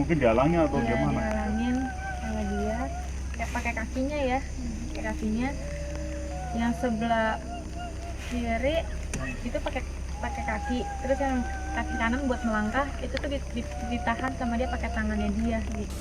mungkin dihalangnya atau Iya, gimana? dihalangin sama dia kayak pakai kakinya ya, pakai kakinya yang sebelah kiri itu pakai pakai kaki, terus yang kaki kanan buat melangkah itu tuh ditahan sama dia pakai tangannya dia gitu.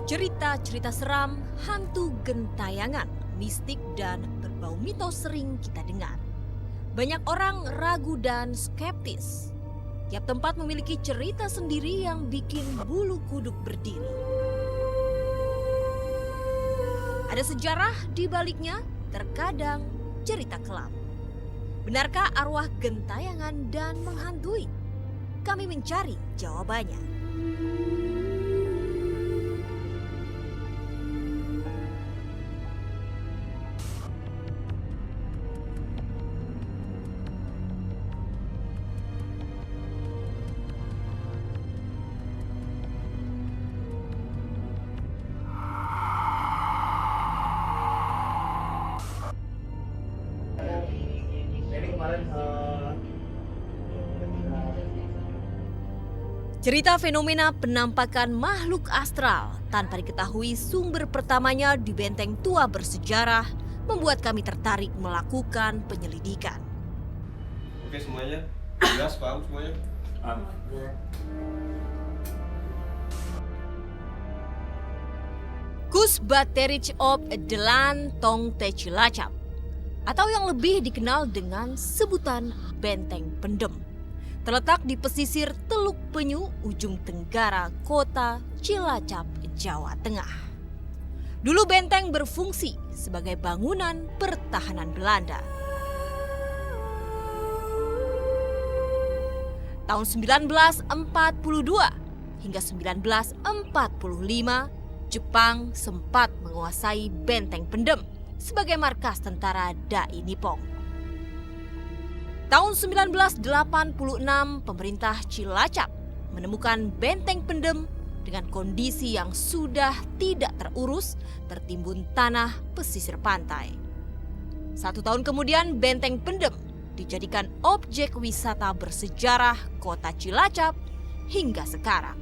Cerita-cerita seram, hantu gentayangan, mistik dan berbau mitos sering kita dengar. Banyak orang ragu dan skeptis. Tiap tempat memiliki cerita sendiri yang bikin bulu kuduk berdiri. Ada sejarah di baliknya, terkadang cerita kelam. Benarkah arwah gentayangan dan menghantui? Kami mencari jawabannya. Cerita fenomena penampakan makhluk astral tanpa diketahui sumber pertamanya di benteng tua bersejarah membuat kami tertarik melakukan penyelidikan. Oke semuanya, jelas paham semuanya? Kus Baterich op Delan Tong Te Cilacap, atau yang lebih dikenal dengan sebutan Benteng Pendem, terletak di pesisir Teluk Penyu, ujung tenggara kota Cilacap, Jawa Tengah. Dulu benteng berfungsi sebagai bangunan pertahanan Belanda. Tahun 1942 hingga 1945, Jepang sempat menguasai Benteng Pendem sebagai markas tentara Dai Nippon. Tahun 1986, pemerintah Cilacap menemukan Benteng Pendem dengan kondisi yang sudah tidak terurus, tertimbun tanah pesisir pantai. 1 tahun kemudian, Benteng Pendem dijadikan objek wisata bersejarah kota Cilacap hingga sekarang.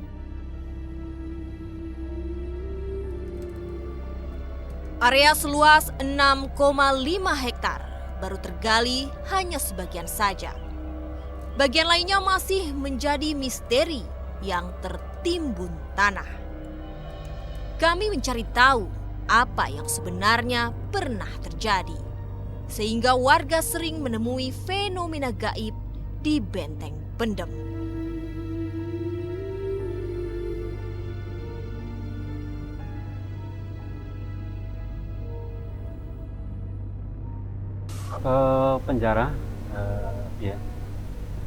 Area seluas 6,5 hektar baru tergali hanya sebagian saja. Bagian lainnya masih menjadi misteri yang tertimbun tanah. Kami mencari tahu apa yang sebenarnya pernah terjadi, sehingga warga sering menemui fenomena gaib di Benteng Pendem. Ke penjara, ya,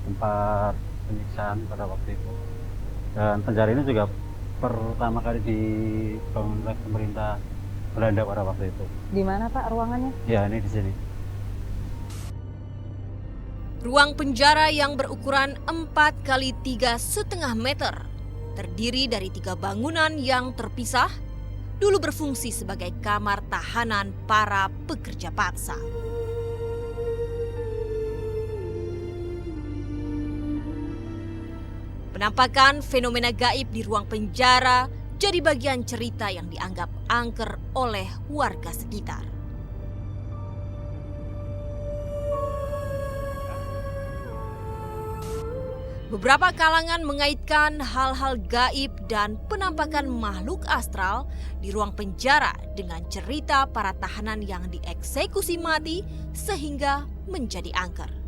tempat penyiksaan pada waktu itu. Dan penjara ini juga pertama kali dibangun oleh pemerintah Belanda pada waktu itu. Di mana Pak ruangannya? Ya, ini di sini. Ruang penjara yang berukuran 4 kali 3,5 meter, terdiri dari 3 bangunan yang terpisah, dulu berfungsi sebagai kamar tahanan para pekerja paksa. Penampakan fenomena gaib di ruang penjara jadi bagian cerita yang dianggap angker oleh warga sekitar. Beberapa kalangan mengaitkan hal-hal gaib dan penampakan makhluk astral di ruang penjara dengan cerita para tahanan yang dieksekusi mati sehingga menjadi angker.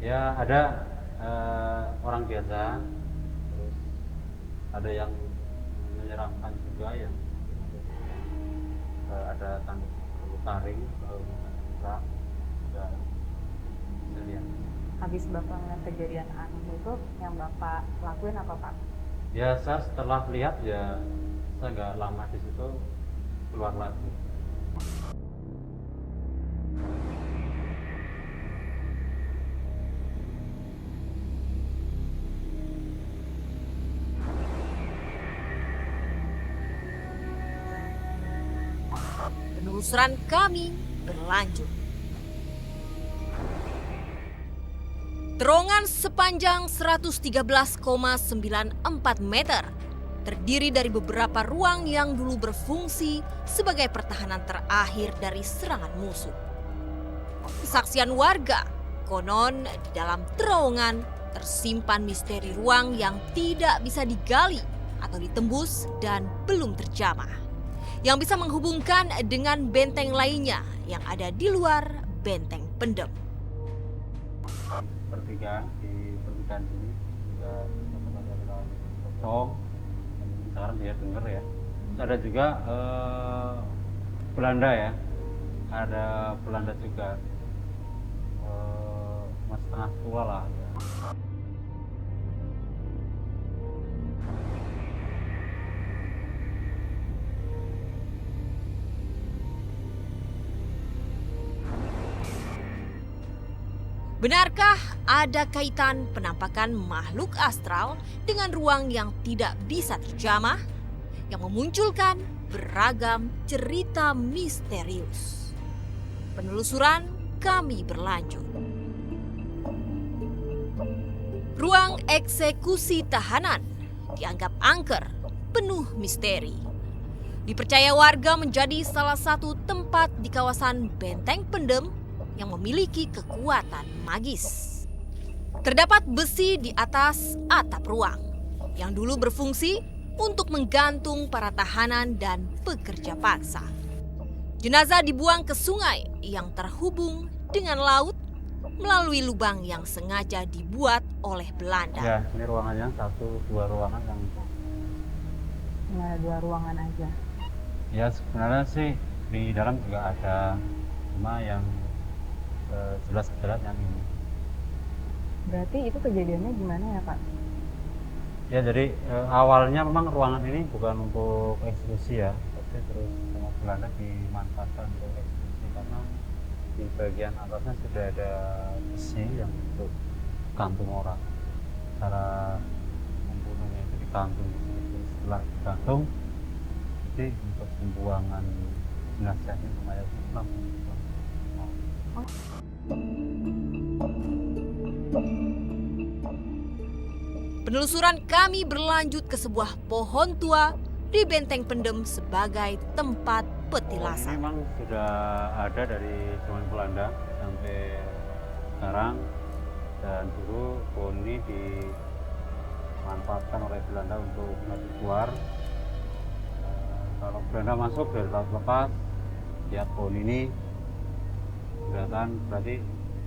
Ya, ada orang biasa, terus ada yang menyeramkan juga, yang ada tanduk taring, juga bisa lihat. Habis Bapak melihat kejadian aneh itu, yang Bapak lakuin apa Pak? Ya, saya setelah lihat, ya saya nggak lama di situ keluar lagi. penelusuran kami berlanjut. Terowongan sepanjang 113,94 meter terdiri dari beberapa ruang yang dulu berfungsi sebagai pertahanan terakhir dari serangan musuh. Kesaksian warga, konon di dalam terowongan tersimpan misteri ruang yang tidak bisa digali atau ditembus dan belum terjamah, yang bisa menghubungkan dengan benteng lainnya yang ada di luar benteng pendem. Pertigaan di pertigaan sini juga sempat ada kosong, dan sekarang dia dengar ya. Terus ada juga Belanda ya, ada Belanda juga, mas setengah tua lah ya. Benarkah ada kaitan penampakan makhluk astral dengan ruang yang tidak bisa terjamah yang memunculkan beragam cerita misterius? Penelusuran kami berlanjut. Ruang eksekusi tahanan dianggap angker, penuh misteri. Dipercaya warga menjadi salah satu tempat di kawasan Benteng Pendem yang memiliki kekuatan magis. Terdapat besi di atas atap ruang yang dulu berfungsi untuk menggantung para tahanan dan pekerja paksa. Jenazah dibuang ke sungai yang terhubung dengan laut melalui lubang yang sengaja dibuat oleh Belanda. Ya, ini ruangannya 1-2 ruangan yang Cuma 2 ruangan aja. ya sebenarnya sih di dalam juga ada, cuma yang jelas-jelas yang ini. Berarti itu kejadiannya gimana ya Pak? Ya jadi awalnya memang ruangan ini bukan untuk eksekusi ya, tapi terus sama Belanda dimanfaatkan untuk eksekusi karena di bagian atasnya sudah ada besi yang untuk kantung orang. Cara membunuhnya itu digantung di situ. Setelah digantung, jadi untuk pembuangan jenazah itu mayat itu langsung dibuang. Penelusuran kami berlanjut ke sebuah pohon tua di Benteng Pendem sebagai tempat Ini petilasan. memang sudah ada dari zaman Belanda sampai sekarang, dan dulu pohon ini dimanfaatkan oleh Belanda untuk maju keluar. Kalau Belanda masuk dari laut lepas, lihat pohon ini, kelihatan berarti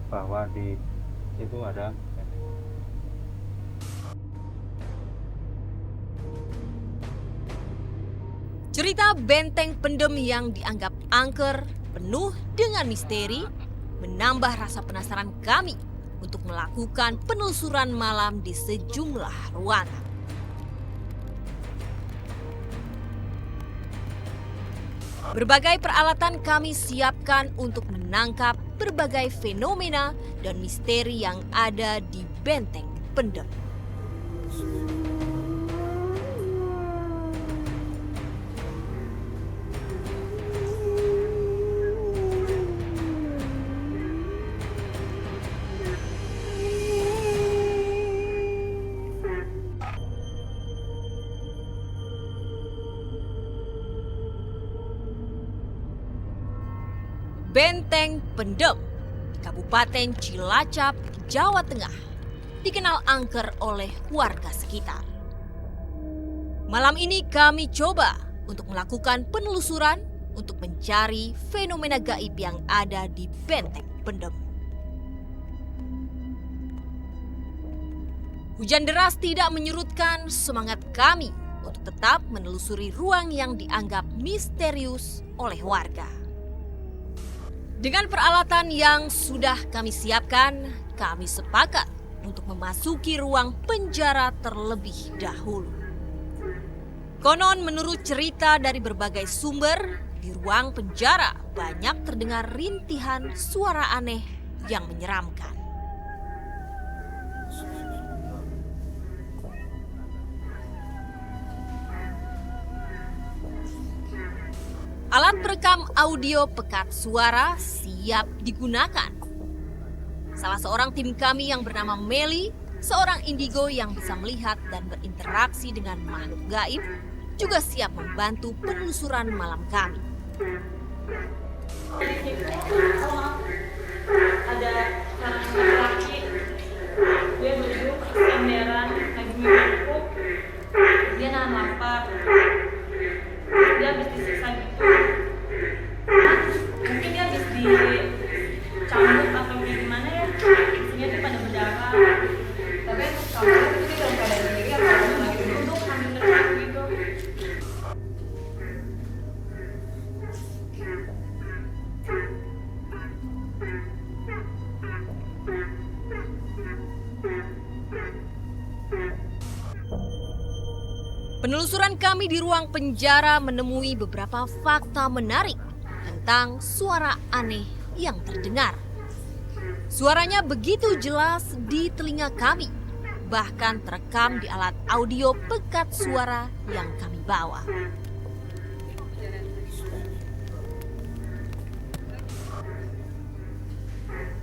bahwa di situ ada. Cerita Benteng Pendem yang dianggap angker, penuh dengan misteri, menambah rasa penasaran kami untuk melakukan penelusuran malam di sejumlah ruangan. Berbagai peralatan kami siapkan untuk menangkap berbagai fenomena dan misteri yang ada di Benteng Pendem. Benteng Pendem, Kabupaten Cilacap, Jawa Tengah, dikenal angker oleh warga sekitar. Malam ini kami coba untuk melakukan penelusuran untuk mencari fenomena gaib yang ada di Benteng Pendem. Hujan deras tidak menyurutkan semangat kami untuk tetap menelusuri ruang yang dianggap misterius oleh warga. Dengan peralatan yang sudah kami siapkan, kami sepakat untuk memasuki ruang penjara terlebih dahulu. Konon menurut cerita dari berbagai sumber, di ruang penjara banyak terdengar rintihan suara aneh yang menyeramkan. Alat perekam audio pekat suara siap digunakan. Salah seorang tim kami yang bernama Meli, seorang indigo yang bisa melihat dan berinteraksi dengan makhluk gaib, juga siap membantu penelusuran malam kami. Ada seorang laki-laki, dia duduk senderan lagi minum, dia nahan lapar, dia habis disiksa gitu, mungkin dia habis dicambuk atau gimana ya, isinya tuh pada berdarah. Tapi kalau itu dia dalam keadaan sendiri atau lagi duduk sambil ngerak gitu. Penelusuran kami di ruang penjara menemui beberapa fakta menarik tentang suara aneh yang terdengar. Suaranya begitu jelas di telinga kami, bahkan terekam di alat audio pekat suara yang kami bawa.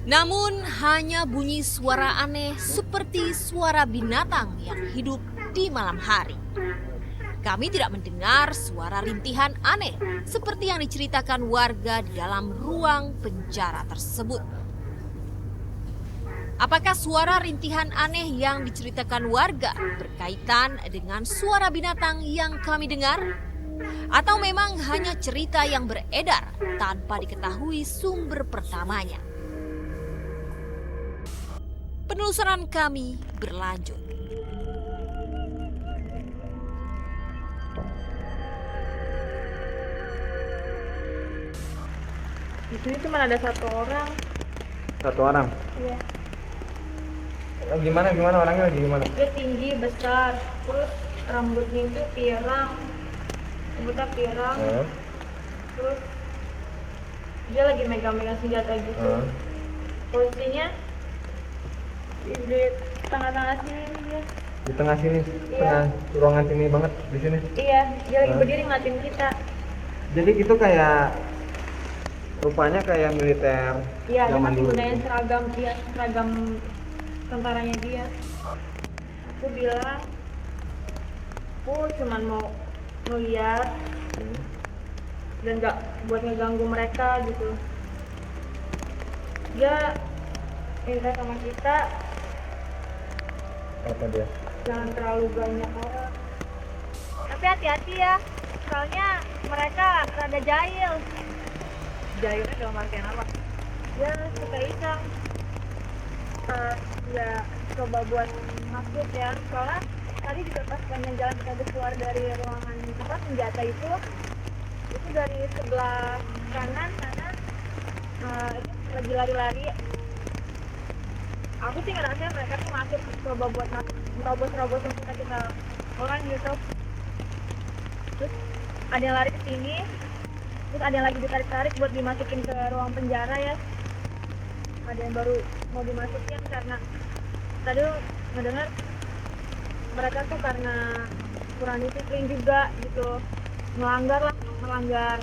Namun hanya bunyi suara aneh seperti suara binatang yang hidup di malam hari. Kami tidak mendengar suara rintihan aneh seperti yang diceritakan warga di dalam ruang penjara tersebut. Apakah suara rintihan aneh yang diceritakan warga berkaitan dengan suara binatang yang kami dengar? Atau memang hanya cerita yang beredar tanpa diketahui sumber pertamanya? Penelusuran kami berlanjut. Di sini cuma ada satu orang. Satu orang. Iya. Gimana orangnya lagi gimana? Dia tinggi, besar, terus rambutnya itu pirang, rambutnya pirang, terus dia lagi megang-megang senjata gitu. Posisinya di tengah-tengah sini dia. Di tengah sini, Iya. tengah ruangan sini banget di sini. Iya, dia lagi berdiri ngeliatin kita. Jadi itu kayak rupanya kayak militer Iya, dia zaman masih dulu. gunain seragam, dia seragam tentaranya dia. Aku bilang, aku cuman mau ngeliat dan nggak buat ngeganggu mereka gitu. Dia minta sama kita Apa dia? jangan terlalu banyak orang. Tapi hati-hati ya, soalnya mereka rada jahil. Jahilnya dalam artian apa? Dia suka iseng. Ya coba buat masuk ya, soalnya tadi juga pas pengen jalan kita keluar dari ruangan tempat senjata itu dari sebelah kanan sana lagi lari-lari. Aku sih ngerasa mereka tuh masuk coba buat nerobos kita orang gitu. Terus ada yang lari ke sini, terus ada yang lagi ditarik-tarik buat dimasukin ke ruang penjara ya. Ada yang baru mau dimasukin karena tadi ngedengar mereka tuh karena kurang disiplin juga gitu, melanggar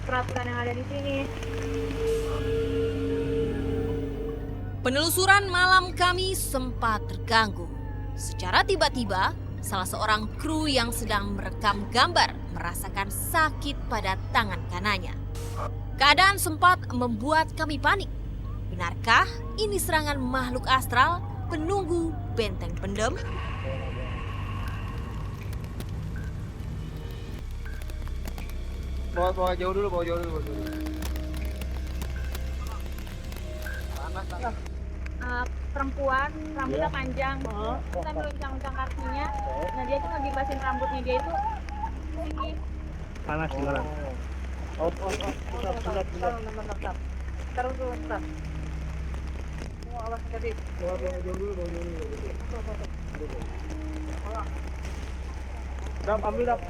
peraturan yang ada di sini. Penelusuran malam kami sempat terganggu. Secara tiba-tiba, salah seorang kru yang sedang merekam gambar merasakan sakit pada tangan kanannya. Keadaan sempat membuat kami panik. Benarkah ini serangan makhluk astral penunggu benteng pendem? Bawa jauh dulu. Perempuan, rambutnya panjang, sambil uncang-uncang kakinya. Nah dia tuh ngegibasin rambutnya dia itu ini. Panas gimana? Terus. Awas tadi. Bawa jauh dulu. Dap, ambil dap.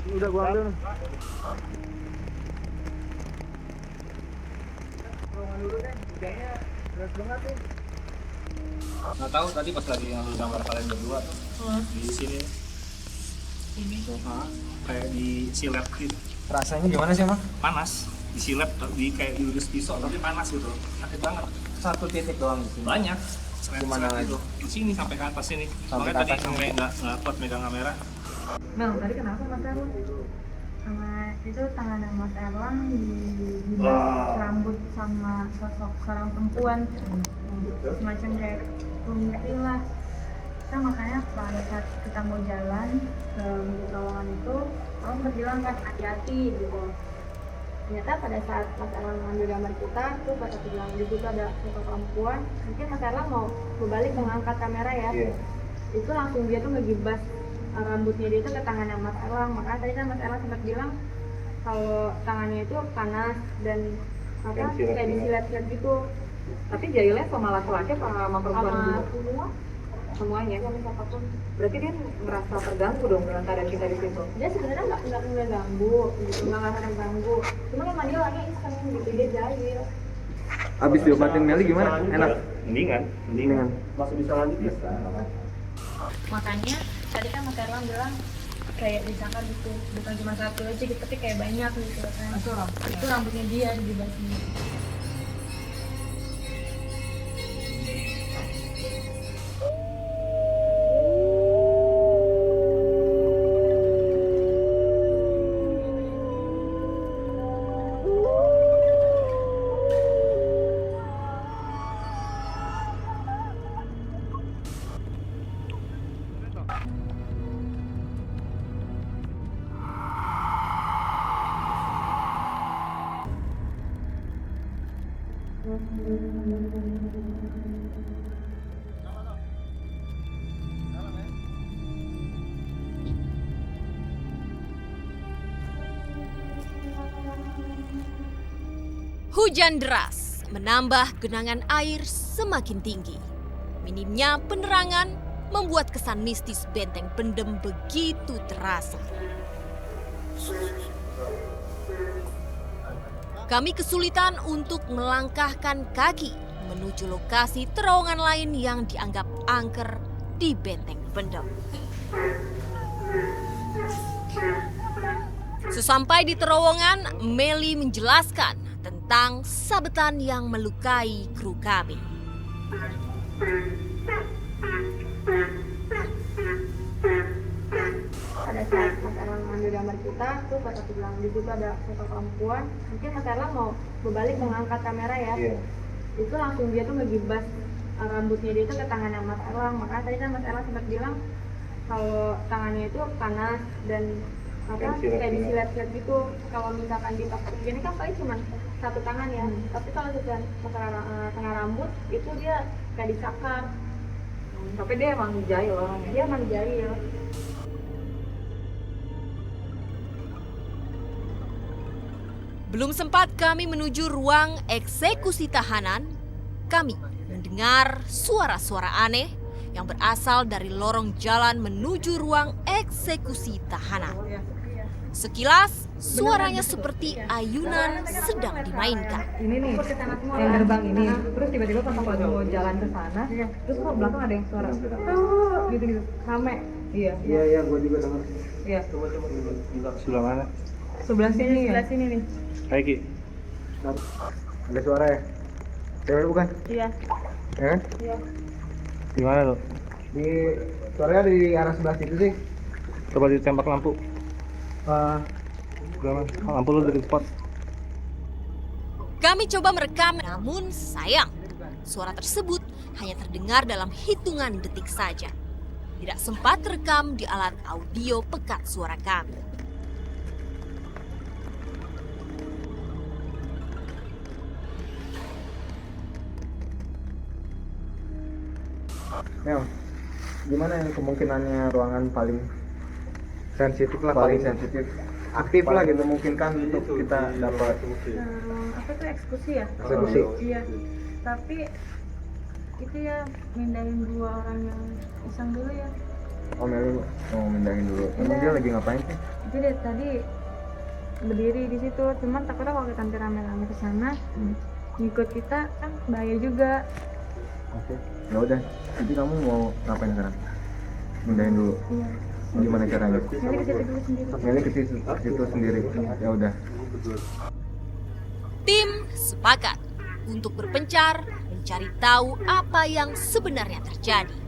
Udah gua ambil. Ruangan dulu deh, hijaunya berat banget nih. Nggak tahu tadi pas lagi ngambil gambar kalian berdua tuh di sini tuh kayak di silet gitu. Rasanya gimana sih emang? Panas, disilet, kayak diurus pisau tapi panas gitu, sakit banget. Satu titik doang di sini. Banyak. Gimana Seret-seret lagi? gitu. Di sini sampai ke atas sini. Sampai Makanya ke tadi atas sampai nggak kuat megang kamera. Bang, tadi kenapa Mas Erlang? Sama itu tangannya Mas Erlang di rambut sama sosok seorang perempuan, semacam kayak pemimpin lah. Kita makanya pada saat kita mau jalan ke terowongan itu, kamu berbilang kan hati-hati gitu. Ternyata pada saat Mas Erlang mengambil gambar kita, tuh pas aku bilang di situ ada sosok perempuan, mungkin Mas Erlang mau berbalik mengangkat kamera ya. Itu langsung dia tuh ngegibas rambutnya dia tuh ke tangannya Mas Erlang. Makanya tadi kan Mas Erlang sempat bilang kalau tangannya itu panas dan apa kayak disilet-silet gitu. Tapi jahilnya sama laki-laki apa sama perempuan Sama juga? semua, Semuanya. sama siapapun. Berarti dia merasa terganggu dong dengan keadaan kita di situ. Dia sebenarnya nggak ganggu gitu, nggak ngerasa ganggu. Cuma emang dia orangnya iseng gitu, dia jahil. Abis diobatin Meli gimana? Enak? Mendingan. Masih bisa lanjut ya? Makanya tadi kan Mas Erlang bilang kayak disangka gitu, bukan cuma satu aja gitu, tapi kayak banyak gitu kan. Itu rambutnya dia digibasin. Hujan deras menambah genangan air semakin tinggi. Minimnya penerangan membuat kesan mistis benteng pendem begitu terasa. Kami kesulitan untuk melangkahkan kaki menuju lokasi terowongan lain yang dianggap angker di benteng pendem. Sesampai di terowongan, Meli menjelaskan tentang sabetan yang melukai kru kami. Pada saat Mas Erlang mengambil gambar kita, tuh pas aku bilang di situ ada sosok perempuan, mungkin Mas Erlang mau berbalik mengangkat kamera ya. Itu langsung dia tuh ngegibas rambutnya dia tuh ke tangannya Mas Erlang. Makanya tadi kan Mas Erlang sempat bilang kalau tangannya itu panas dan apa kayak disilet-silet gitu. Kalau misalkan ditepuk gini kan paling cuma satu tangan ya, tapi kalau sudah masalah tengah rambut itu dia kayak dicakar. Tapi dia emang jahil orangnya. Dia emang jahil. Belum sempat kami menuju ruang eksekusi tahanan, kami mendengar suara-suara aneh yang berasal dari lorong jalan menuju ruang eksekusi tahanan. Sekilas, suaranya seperti ayunan sedang dimainkan. Ini nih, yang gerbang ini. Terus tiba-tiba pas aku lagi mau jalan ke sana, terus kok belakang ada yang suara gitu-gitu, rame. Iya. Iya, gue juga dengar. Iya. Coba. Sebelah mana? Sebelah sini ya. Sebelah sini nih. Hai Ki. Ada suara ya? Cewek bukan? Iya. Ya kan? Iya. Di mana tuh? Di suaranya di arah sebelah situ sih. Coba ditembak lampu. Lampu lu dari spot. Kami coba merekam, namun sayang, suara tersebut hanya terdengar dalam hitungan detik saja. Tidak sempat terekam di alat audio pekat suara kami. Mel, gimana yang kemungkinannya ruangan paling sensitif lah, paling sensitif, aktif lah gitu, memungkinkan untuk kita dapat Apa tuh eksekusi ya? Eksekusi. Iya. Tapi itu ya mindahin dua orang yang iseng dulu ya. Oh Meli mau mindahin dulu. Emang dia lagi ngapain sih? Itu dia tadi berdiri di situ, cuman takutnya kalau kita hampir rame-rame ke sana, ngikut kita kan bahaya juga. Oke. Ya udah. Jadi kamu mau ngapain sekarang? Mindahin dulu. Iya. Gimana caranya? Meli ke situ dulu sendiri. Meli ke situ sendiri. Ya udah. Tim sepakat untuk berpencar mencari tahu apa yang sebenarnya terjadi.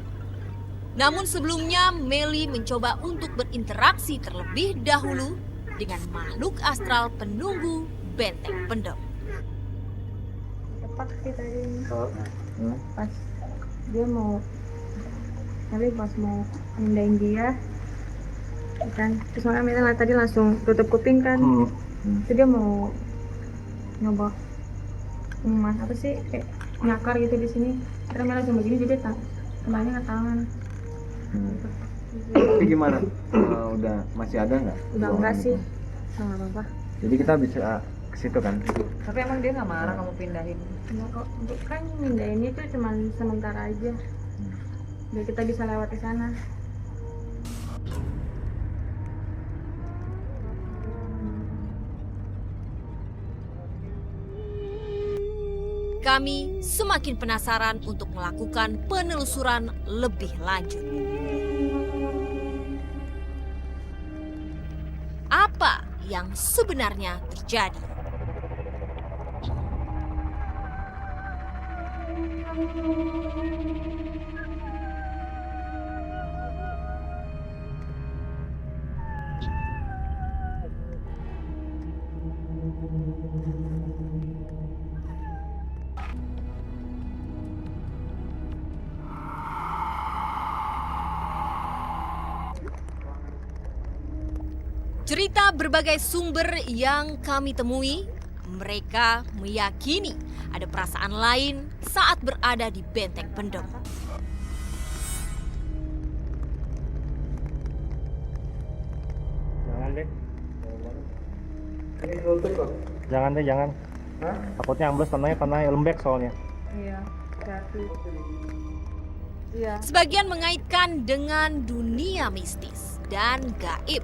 Namun sebelumnya Meli mencoba untuk berinteraksi terlebih dahulu dengan makhluk astral penunggu benteng pendem. Tepat sih tadi Hmm? pas dia mau Meli pas mau mindahin dia kan, terus makanya Meli tadi langsung tutup kuping kan. Terus dia mau nyoba apa sih kayak nyakar gitu di sini, karena Meli langsung begini jadi kembalinya ke tangan. Tapi gimana? Udah masih ada nggak? Udah enggak sih, nggak apa-apa. Jadi kita bisa ke situ kan? Tapi emang dia nggak marah kamu pindahin? Enggak kok, untuk kan mindahin itu cuma sementara aja biar kita bisa lewat ke sana. Kami semakin penasaran untuk melakukan penelusuran lebih lanjut. Apa yang sebenarnya terjadi? Cerita berbagai sumber yang kami temui, mereka meyakini ada perasaan lain saat berada di benteng pendem. Jangan deh. Jangan deh, jangan. Takutnya ambles tanahnya lembek soalnya. Iya, hati. Iya. Sebagian mengaitkan dengan dunia mistis dan gaib.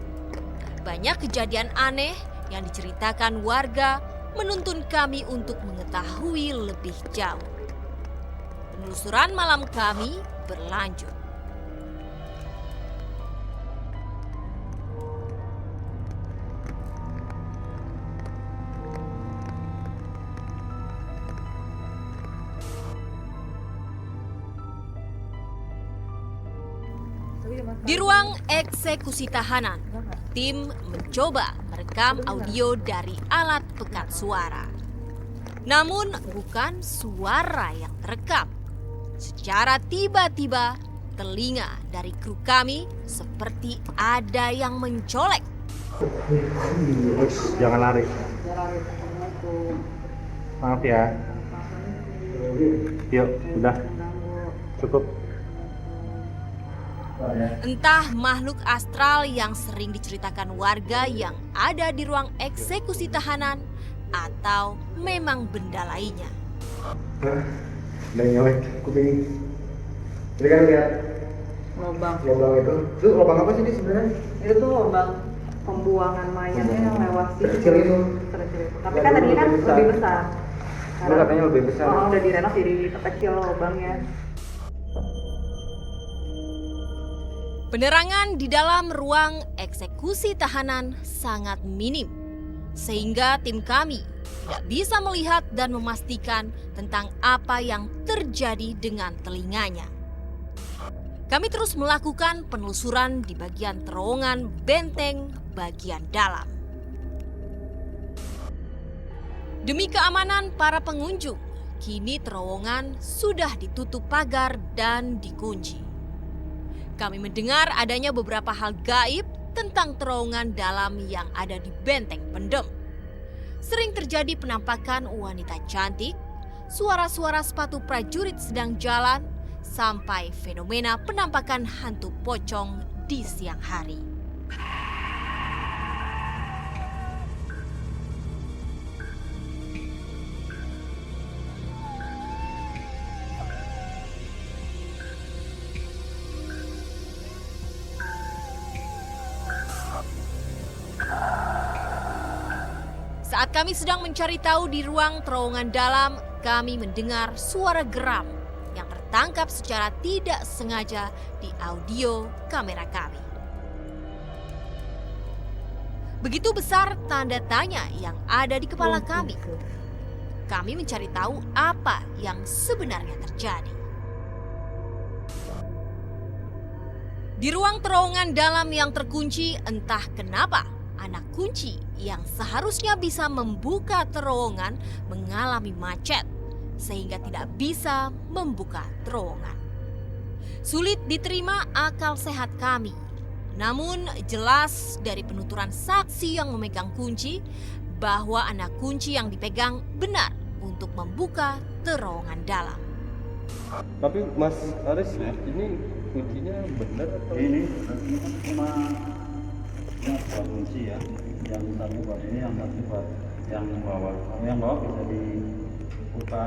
Banyak kejadian aneh yang diceritakan warga menuntun kami untuk mengetahui lebih jauh. Penelusuran malam kami berlanjut. Di ruang eksekusi tahanan, tim mencoba merekam audio dari alat pekat suara. Namun bukan suara yang terekam. Secara tiba-tiba, telinga dari kru kami seperti ada yang mencolek. Jangan lari. Maaf ya. Yuk, udah. Cukup. Entah makhluk astral yang sering diceritakan warga yang ada di ruang eksekusi tahanan atau memang benda lainnya. Udah nyolek kuping. Jadi kan lihat Lubang. lubang itu. Itu lubang apa sih ini sebenarnya? Itu tuh lubang pembuangan mayatnya yang lewat situ. Kecil itu. Kecil itu. Tapi kan tadinya kan lebih besar. Itu katanya lebih besar. Oh, udah direnov jadi kecil lubangnya. Penerangan di dalam ruang eksekusi tahanan sangat minim, sehingga tim kami tidak bisa melihat dan memastikan tentang apa yang terjadi dengan telinganya. Kami terus melakukan penelusuran di bagian terowongan benteng bagian dalam. Demi keamanan para pengunjung, kini terowongan sudah ditutup pagar dan dikunci. Kami mendengar adanya beberapa hal gaib tentang terowongan dalam yang ada di benteng pendem. Sering terjadi penampakan wanita cantik, suara-suara sepatu prajurit sedang jalan, sampai fenomena penampakan hantu pocong di siang hari. Saat kami sedang mencari tahu di ruang terowongan dalam, kami mendengar suara geram yang tertangkap secara tidak sengaja di audio kamera kami. Begitu besar tanda tanya yang ada di kepala kami. Kami mencari tahu apa yang sebenarnya terjadi. Di ruang terowongan dalam yang terkunci, entah kenapa anak kunci yang seharusnya bisa membuka terowongan mengalami macet sehingga tidak bisa membuka terowongan. Sulit diterima akal sehat kami. Namun jelas dari penuturan saksi yang memegang kunci bahwa anak kunci yang dipegang benar untuk membuka terowongan dalam. Tapi Mas Aris, ini kuncinya benar atau Ini cuma dua kunci ya, yang satu buat ini, yang satu buat yang bawah. Yang bawah bisa dibuka.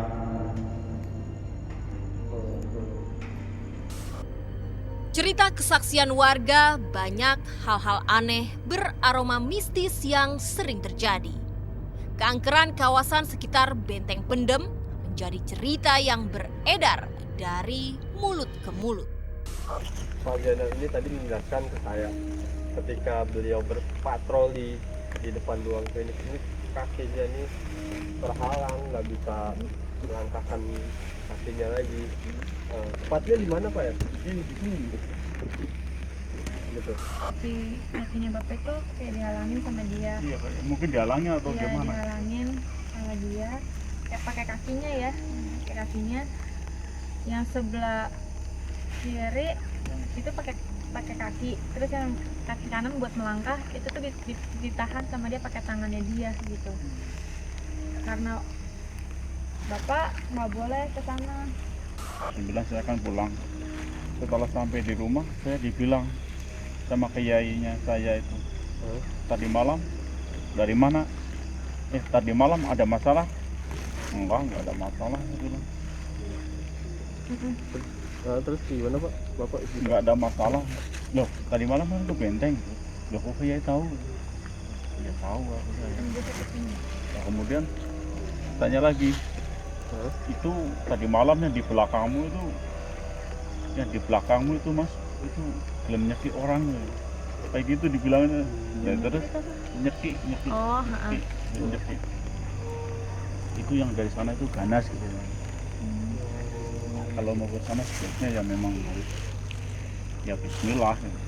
Cerita kesaksian warga banyak hal-hal aneh beraroma mistis yang sering terjadi. Keangkeran kawasan sekitar Benteng Pendem menjadi cerita yang beredar dari mulut ke mulut. Pak Jenderal ini tadi menjelaskan ke saya ketika beliau berpatroli di depan ruang klinik ini, kakinya ini terhalang, nggak bisa melangkahkan kakinya lagi. Tepatnya di mana Pak ya? Di sini. Gitu. Si kakinya bapak itu kayak dihalangin sama dia. Iya, mungkin dihalangi atau Iya, gimana? dihalangin sama dia. Kayak pakai kakinya ya, pakai kakinya. Yang sebelah kiri itu pakai kaki, terus yang kaki kanan buat melangkah itu tuh ditahan sama dia pakai tangannya dia gitu. Karena bapak nggak boleh ke sana. Bilang saya akan pulang. Setelah sampai di rumah, saya dibilang sama kiainya saya itu, tadi malam dari mana? Tadi malam ada masalah? Enggak ada masalah. Saya bilang. Terus gimana Pak? Bapak Enggak ada masalah. Loh, tadi malam kan ke benteng. Loh, kok kiai tahu? Ya tahu aku saya. Nah, kemudian tanya lagi, itu tadi malam yang di belakangmu itu mas, itu gelem nyekik orang kayak gitu dibilangnya. Ya terus nyekik Oh, nyekik itu yang dari sana itu ganas gitu. Nah, kalau mau ke sana sebaiknya ya memang harus ya bismillah gitu.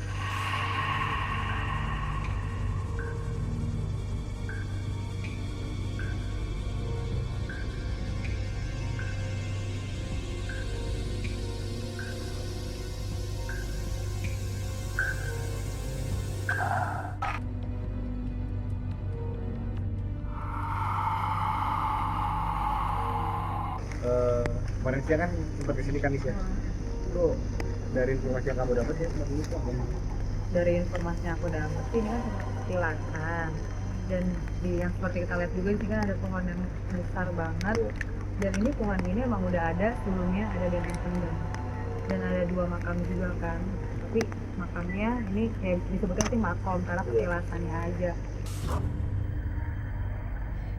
Kemarin siang kan sempat kesini kan ya. Itu dari informasi yang kamu dapat ya seperti itu. Dari informasi yang aku dapat ini kan petilasan, dan di yang seperti kita lihat juga sih kan ada pohon yang besar banget, dan ini pohon ini emang udah ada sebelumnya, ada Benteng Pendem, dan ada 2 makam juga kan, tapi makamnya ini kayak disebutkan sih makom karena petilasannya aja.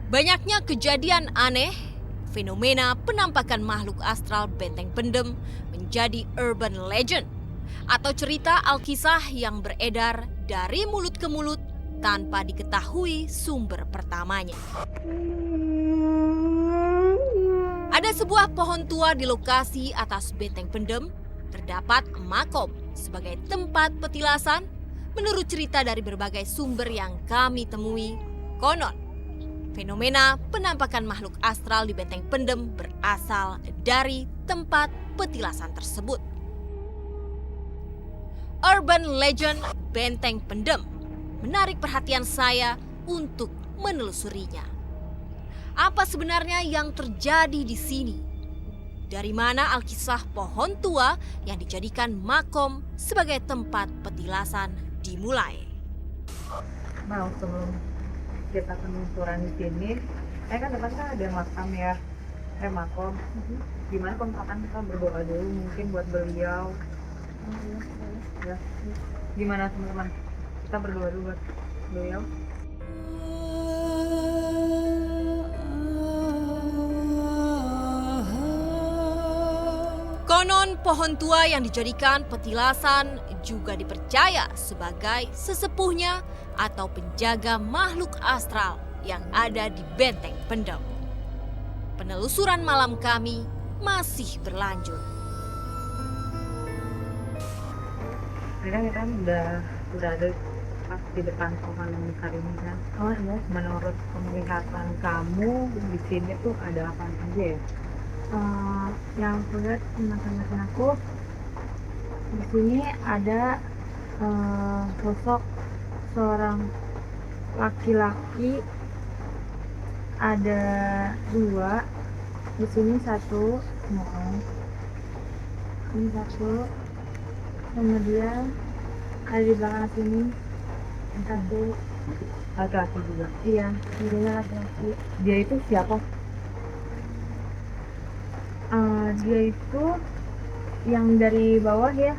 Banyaknya kejadian aneh, fenomena penampakan makhluk astral Benteng Pendem menjadi urban legend atau cerita alkisah yang beredar dari mulut ke mulut tanpa diketahui sumber pertamanya. Ada sebuah pohon tua di lokasi atas Benteng Pendem, terdapat makom sebagai tempat petilasan. Menurut cerita dari berbagai sumber yang kami temui, konon fenomena penampakan makhluk astral di Benteng Pendem berasal dari tempat petilasan tersebut. Urban legend Benteng Pendem menarik perhatian saya untuk menelusurinya. Apa sebenarnya yang terjadi di sini? Dari mana alkisah pohon tua yang dijadikan makom sebagai tempat petilasan dimulai? Nah, sebelum kita penelusuran di sini, kan depan kan ada makam ya, makom. Gimana kalau misalkan kita berdoa dulu mungkin buat beliau? Ya. Gimana teman-teman? Kita berdoa dulu buat beliau. Konon pohon tua yang dijadikan petilasan juga dipercaya sebagai sesepuhnya atau penjaga makhluk astral yang ada di Benteng Pendem. Penelusuran malam kami masih berlanjut. Kadang kita udah ada pas di depan pohon yang besar ini kan. Oh ya, menurut penglihatan kamu di sini tuh ada apa aja ya? Yang aku lihat teman-teman aku di sini ada sosok seorang laki-laki, ada 2 di sini, 1 ini 1, kemudian ada di belakang sini 1 laki-laki juga. Iya, dirinya laki-laki. Dia itu siapa? Dia itu yang dari bawah ya.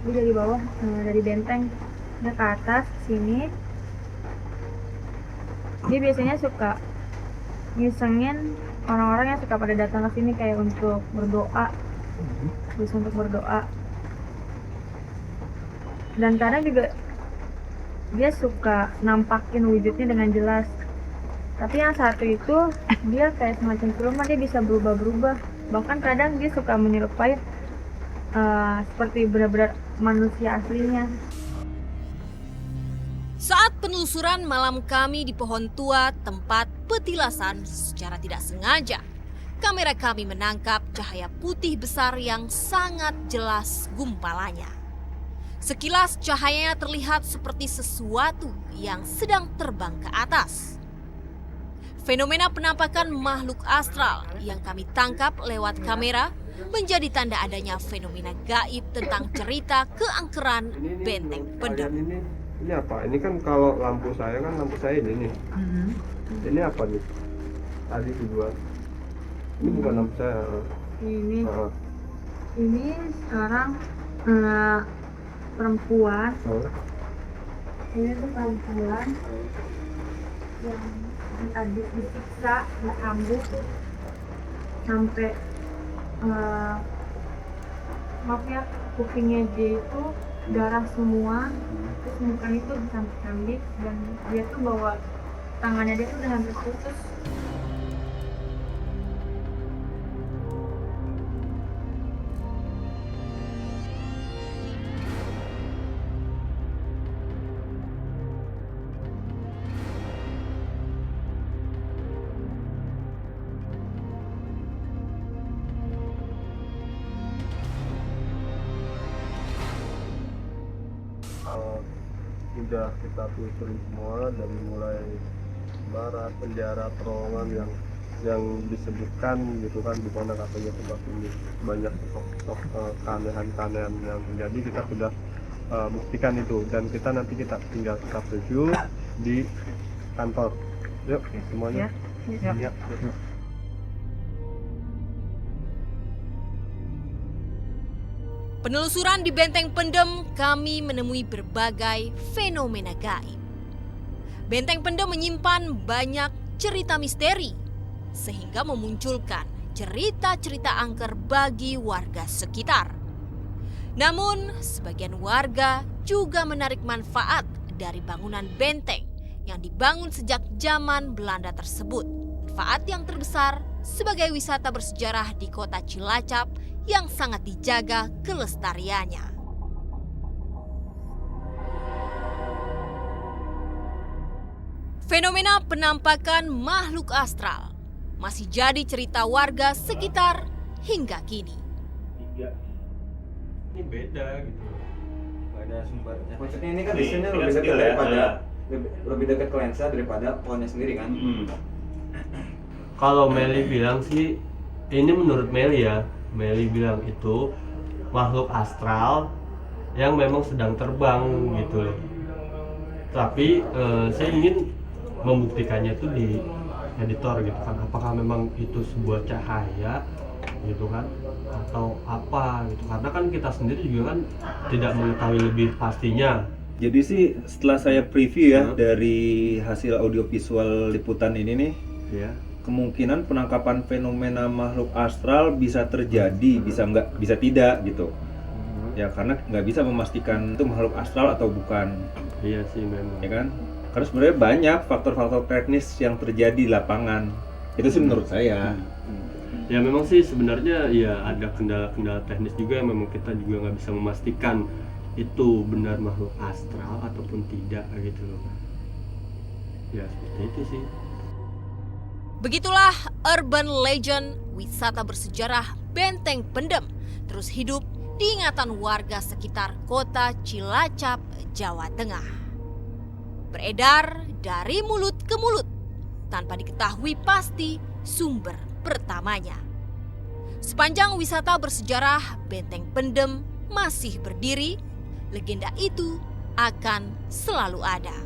Dia dari bawah, dari benteng dia ke atas sini. Dia biasanya suka ngisengin orang-orang yang suka pada datang ke sini kayak untuk berdoa, terus untuk berdoa. Dan kadang juga dia suka nampakin wujudnya dengan jelas. Tapi yang satu itu dia kayak semacam siluman, dia bisa berubah-berubah. Bahkan kadang dia suka menyerupai seperti benar-benar manusia aslinya. Saat penelusuran malam kami di pohon tua tempat petilasan, secara tidak sengaja kamera kami menangkap cahaya putih besar yang sangat jelas gumpalannya. Sekilas cahayanya terlihat seperti sesuatu yang sedang terbang ke atas. Fenomena penampakan makhluk astral yang kami tangkap lewat kamera menjadi tanda adanya fenomena gaib tentang cerita keangkeran Benteng Pendem. Ini apa? Ini kan kalau lampu saya ini nih. Ini apa nih? Tadi dibuat. Ini bukan lampu saya. Ini seorang perempuan. Ini tuh perempuan yang tadi disiksa, disambut sampai maaf ya, kupingnya dia itu darah semua, terus mukanya itu disambit-sambit, dan dia tuh bawa tangannya dia tuh udah hampir putus. Sudah kita telusuri semua dari mulai barat, penjara, terowongan yang disebutkan gitu kan, di mana katanya tempat ini banyak keanehan-keanehan yang terjadi. Kita sudah buktikan itu, dan kita tinggal kita review di kantor. Yuk semuanya. Ya. Penelusuran di Benteng Pendem, kami menemui berbagai fenomena gaib. Benteng Pendem menyimpan banyak cerita misteri, sehingga memunculkan cerita-cerita angker bagi warga sekitar. Namun, sebagian warga juga menarik manfaat dari bangunan benteng yang dibangun sejak zaman Belanda tersebut. Manfaat yang terbesar sebagai wisata bersejarah di kota Cilacap yang sangat dijaga kelestariannya. Fenomena penampakan makhluk astral masih jadi cerita warga sekitar hingga kini. Ini beda gitu. Ada sumbernya. Maksudnya ini kan desainnya lebih dekat daripada lebih dekat ke lensa daripada pohonnya sendiri kan. Kalau Meli bilang sih, ini menurut Meli ya, Meli bilang itu makhluk astral yang memang sedang terbang gitu loh. Tapi saya ingin membuktikannya itu di editor gitu kan, apakah memang itu sebuah cahaya gitu kan, atau apa gitu, karena kan kita sendiri juga kan tidak mengetahui lebih pastinya. Jadi sih setelah saya preview ya dari hasil audiovisual liputan ini nih, Ya. kemungkinan penangkapan fenomena makhluk astral bisa terjadi, bisa enggak, bisa tidak gitu. Ya karena nggak bisa memastikan itu makhluk astral atau bukan. Iya sih memang. Ya kan? Karena sebenarnya banyak faktor-faktor teknis yang terjadi di lapangan. Itu sih menurut saya. Ya memang sih sebenarnya ya ada kendala-kendala teknis juga yang memang kita juga nggak bisa memastikan itu benar makhluk astral ataupun tidak gitu loh. Ya seperti itu sih. Begitulah urban legend wisata bersejarah Benteng Pendem terus hidup di ingatan warga sekitar kota Cilacap, Jawa Tengah. Beredar dari mulut ke mulut tanpa diketahui pasti sumber pertamanya. Sepanjang wisata bersejarah Benteng Pendem masih berdiri, legenda itu akan selalu ada.